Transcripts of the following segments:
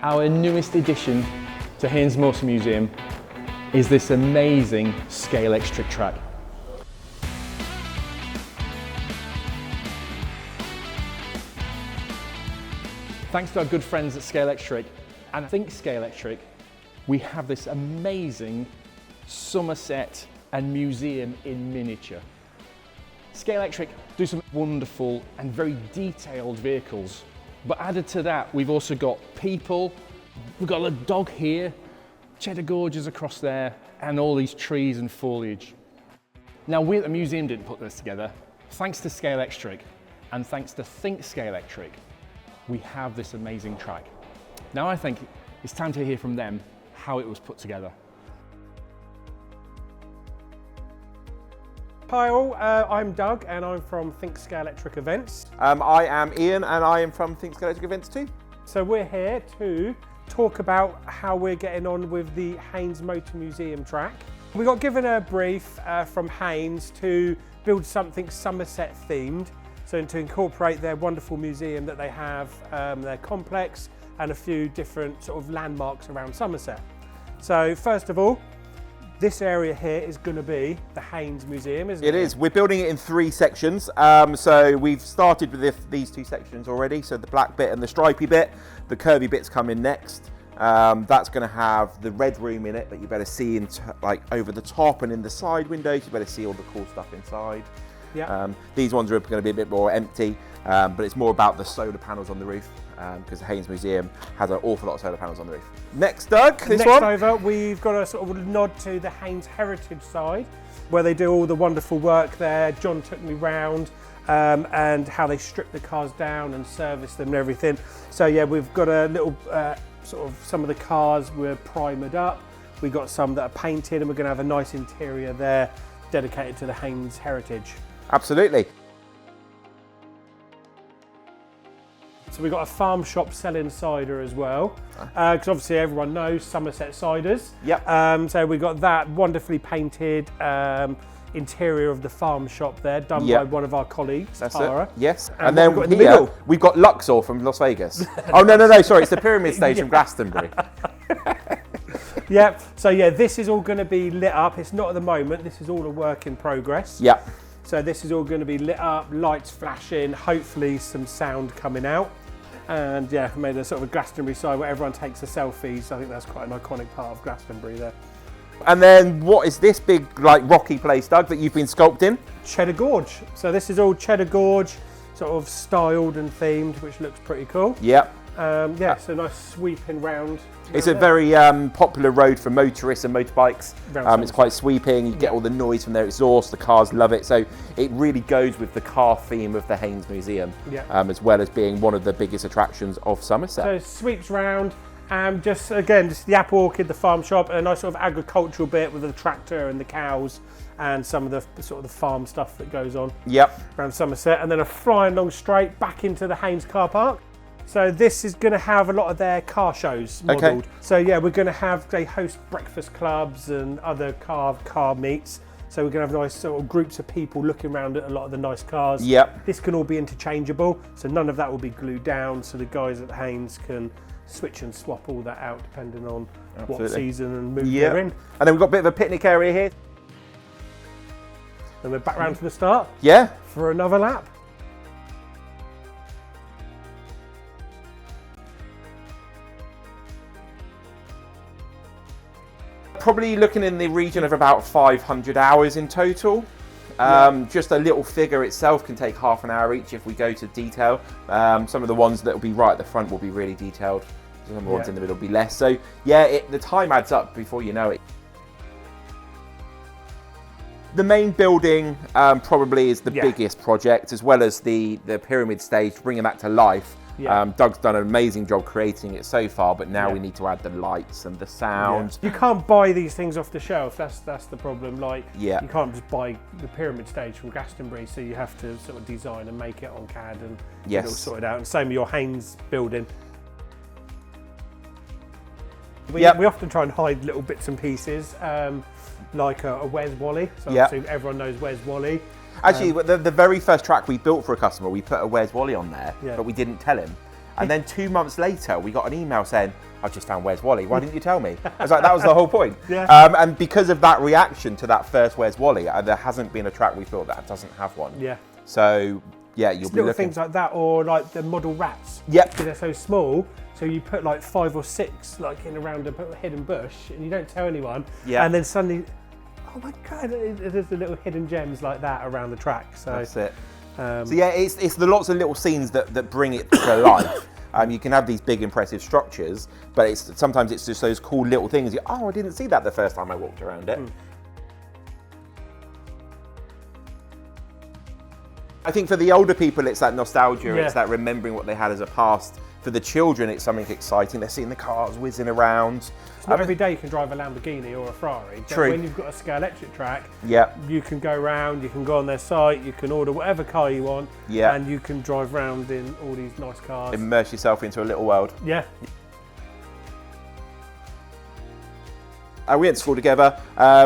Our newest addition to Haynes Motor Museum is this amazing Scalextric track. Thanks to our good friends at Scalextric and Think Scalextric, we have this amazing Somerset and museum in miniature. Scalextric do some wonderful and very detailed vehicles, but added to that, we've also got people. We've got a dog here, Cheddar Gorge is across there, and all these trees and foliage. Now, we at the museum didn't put this together. Thanks to Scalextric and thanks to Think Scalextric, we have this amazing track. Now I think it's time to hear from them how it was put together. Hi all, I'm Doug and I'm from Think Scalextric Events. I am Ian and I am from Think Scalextric Events too. So we're here to talk about how we're getting on with the Haynes Motor Museum track. We got given a brief from Haynes to build something Somerset themed, so to incorporate their wonderful museum that they have, their complex and a few different sort of landmarks around Somerset. So first of all, this area here is going to be the Haynes Museum, isn't it? It is. We're building it in 3 sections. So we've started with these 2 sections already. So the black bit and the stripy bit. The curvy bits come in next. That's going to have the red room in it that you better see like over the top and in the side windows. You better see all the cool stuff inside. Yeah. These ones are going to be a bit more empty, but it's more about the solar panels on the roof. Because the Haynes Museum has an awful lot of solar panels on the roof. Next, Doug, this one. Next over, we've got a sort of nod to the Haynes heritage side, where they do all the wonderful work there. John took me round, and how they strip the cars down and service them and everything. So yeah, we've got a little sort of some of the cars were primered up. We got some that are painted, and we're going to have a nice interior there dedicated to the Haynes heritage. Absolutely. So we've got a farm shop selling cider as well, because obviously everyone knows Somerset ciders. Yep. So we got that wonderfully painted interior of the farm shop there, done by one of our colleagues, That's Tara. it. Yes. And then we've got here, we've got Luxor from Las Vegas. Oh, no, sorry, it's the Pyramid Stage from Glastonbury. Yeah, so yeah, this is all going to be lit up. It's not at the moment, this is all a work in progress. Yep. So this is all going to be lit up, lights flashing, hopefully some sound coming out. And yeah, made a sort of a Glastonbury side where everyone takes the selfies. I think that's quite an iconic part of Glastonbury there. And then what is this big like rocky place, Doug, that you've been sculpting? Cheddar Gorge. So this is all Cheddar Gorge, sort of styled and themed, which looks pretty cool. Yep. Yeah, so nice sweeping round. It's a very popular road for motorists and motorbikes. It's quite sweeping, you get all the noise from their exhaust, the cars love it. So it really goes with the car theme of the Haynes Museum, as well as being one of the biggest attractions of Somerset. So it sweeps round, just the apple orchard, the farm shop, and a nice sort of agricultural bit with the tractor and the cows and some of the sort of the farm stuff that goes on around Somerset. And then a flying long straight back into the Haynes car park. So this is going to have a lot of their car shows modelled. So yeah, we're going to have, they host breakfast clubs and other car meets. So we're going to have nice sort of groups of people looking around at a lot of the nice cars. Yep. This can all be interchangeable, so none of that will be glued down. So the guys at Haynes can switch and swap all that out depending on what season and mood they're in. And then we've got a bit of a picnic area here. Then we're back round to the start. Yeah. For another lap. Probably looking in the region of about 500 hours in total. Just a little figure itself can take half an hour each if we go to detail. Some of the ones that will be right at the front will be really detailed. Some of the ones in the middle will be less. So yeah, the time adds up before you know it. The main building probably is the biggest project, as well as the pyramid stage, bringing that to life. Doug's done an amazing job creating it so far, but now we need to add the lights and the sound. You can't buy these things off the shelf, that's the problem. Like, you can't just buy the pyramid stage from Glastonbury, so you have to sort of design and make it on CAD and get it all sorted out. And same with your Haynes building. We often try and hide little bits and pieces, like a Where's Wally? So obviously everyone knows Where's Wally. Actually, the very first track we built for a customer, we put a Where's Wally on there, but we didn't tell him. And then 2 months later, we got an email saying, I've just found Where's Wally, why didn't you tell me? I was like, that was the whole point. Yeah. And because of that reaction to that first Where's Wally, there hasn't been a track we thought that doesn't have one. Yeah. So, yeah, you'll be little looking. things like that, or like the model rats. Yep. Because they're so small, so you put like 5 or 6 like in around a hidden bush, and you don't tell anyone. Yeah. And then suddenly, oh my God, there's the little hidden gems like that around the track. So that's it. So yeah, it's the lots of little scenes that bring it to life. You can have these big impressive structures, but sometimes it's just those cool little things. Oh, I didn't see that the first time I walked around it. I think for the older people, it's that nostalgia, it's that remembering what they had as a past. For the children, it's something exciting. They're seeing the cars whizzing around. It's not every day you can drive a Lamborghini or a Ferrari. But True. when you've got a Scalextric track, Yeah. you can go around, you can go on their site, you can order whatever car you want, Yeah. and you can drive around in all these nice cars. Immerse yourself into a little world. Yeah. We went to school together.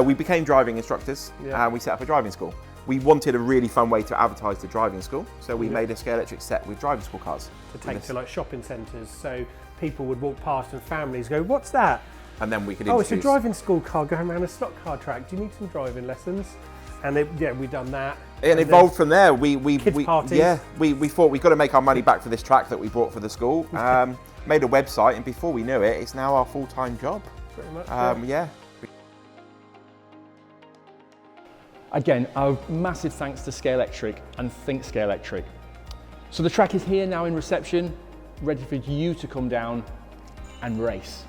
We became driving instructors, Yeah. and we set up a driving school. We wanted a really fun way to advertise the driving school, so we made a Scalextric set with driving school cars. To take to like shopping centres, so people would walk past and families go, what's that? And then we could Oh, introduce... it's a driving school car going around a stock car track. Do you need some driving lessons? And we've done that. It evolved from there. We parties. Yeah, we thought we've got to make our money back for this track that we brought for the school. Made a website, and before we knew it, it's now our full-time job. Pretty much. Yeah. Again, our massive thanks to Scalextric and Think Scalextric. So the track is here now in reception, ready for you to come down and race.